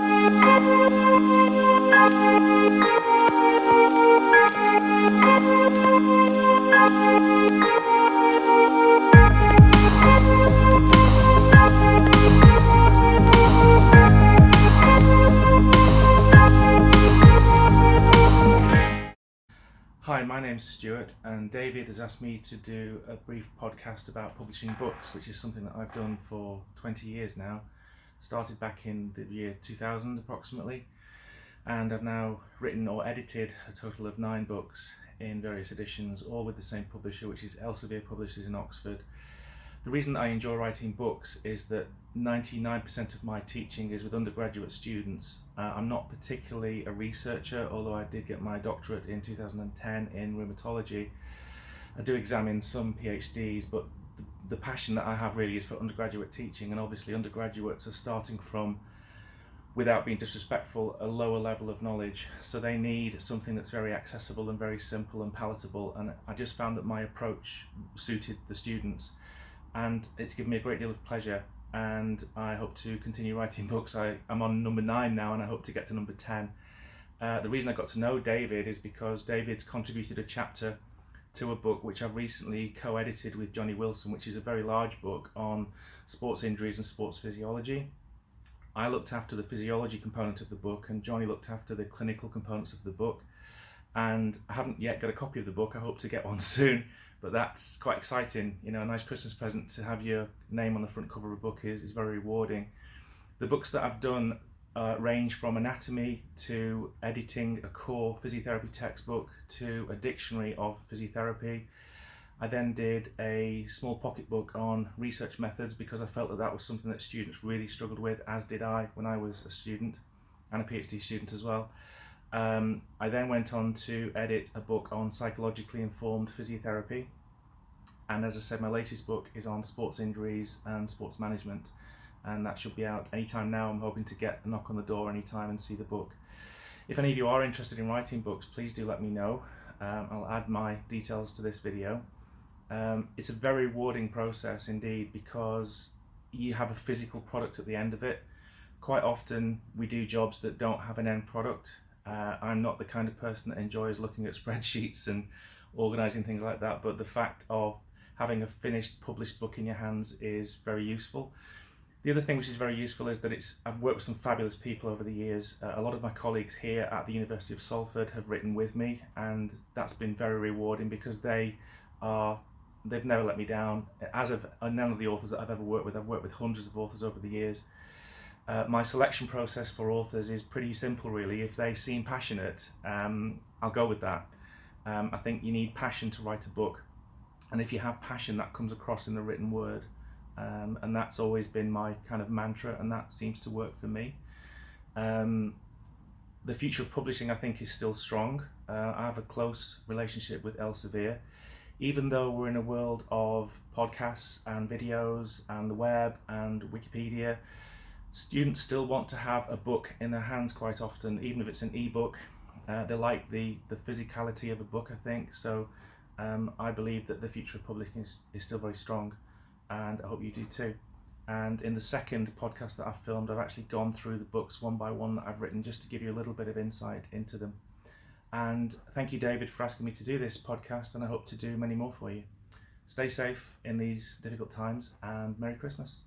Hi, my name's Stuart, and David has asked me to do a brief podcast about publishing books, which is something that I've done for 20 years now. Started back in the year 2000 approximately, and I've now written or edited a total of 9 books in various editions, all with the same publisher, which is Elsevier Publishers in Oxford. The reason I enjoy writing books is that 99% of my teaching is with undergraduate students. I'm not particularly a researcher, although I did get my doctorate in 2010 in rheumatology. I do examine some PhDs, but the passion that I have really is for undergraduate teaching, and obviously undergraduates are starting from, without being disrespectful, a lower level of knowledge, so they need something that's very accessible and very simple and palatable, and I just found that my approach suited the students, and it's given me a great deal of pleasure, and I hope to continue writing books. I'm on number 9 now, and I hope to get to number 10. The reason I got to know David is because David's contributed a chapter to a book which I've recently co-edited with Johnny Wilson, which is a very large book on sports injuries and sports physiology. I looked after the physiology component of the book, and Johnny looked after the clinical components of the book, and I haven't yet got a copy of the book. I hope to get one soon, but that's quite exciting. You know, a nice Christmas present to have your name on the front cover of a book is very rewarding. The books that I've done range from anatomy to editing a core physiotherapy textbook to a dictionary of physiotherapy. I then did a small pocketbook on research methods because I felt that that was something that students really struggled with, as did I when I was a student and a PhD student as well. I then went on to edit a book on psychologically informed physiotherapy, and as I said, my latest book is on sports injuries and sports management, and that should be out anytime now. I'm hoping to get a knock on the door anytime and see the book. If any of you are interested in writing books, please do let me know. I'll add my details to this video. It's a very rewarding process indeed, because you have a physical product at the end of it. Quite often we do jobs that don't have an end product. I'm not the kind of person that enjoys looking at spreadsheets and organising things like that, but the fact of having a finished published book in your hands is very useful. The other thing which is very useful is that I've worked with some fabulous people over the years. A lot of my colleagues here at the University of Salford have written with me, and that's been very rewarding because they've never let me down, as have none of the authors that I've ever worked with. I've worked with hundreds of authors over the years. My selection process for authors is pretty simple really. If they seem passionate, I'll go with that. I think you need passion to write a book, and if you have passion, that comes across in the written word, and that's always been my kind of mantra, and that seems to work for me. The future of publishing, I think, is still strong. I have a close relationship with Elsevier. Even though we're in a world of podcasts and videos and the web and Wikipedia, students still want to have a book in their hands quite often, even if it's an ebook. They like the physicality of a book, I think. So I believe that the future of publishing is still very strong, and I hope you do too. And in the second podcast that I've filmed, I've actually gone through the books one by one that I've written, just to give you a little bit of insight into them. And thank you, David, for asking me to do this podcast, and I hope to do many more for you. Stay safe in these difficult times, and Merry Christmas.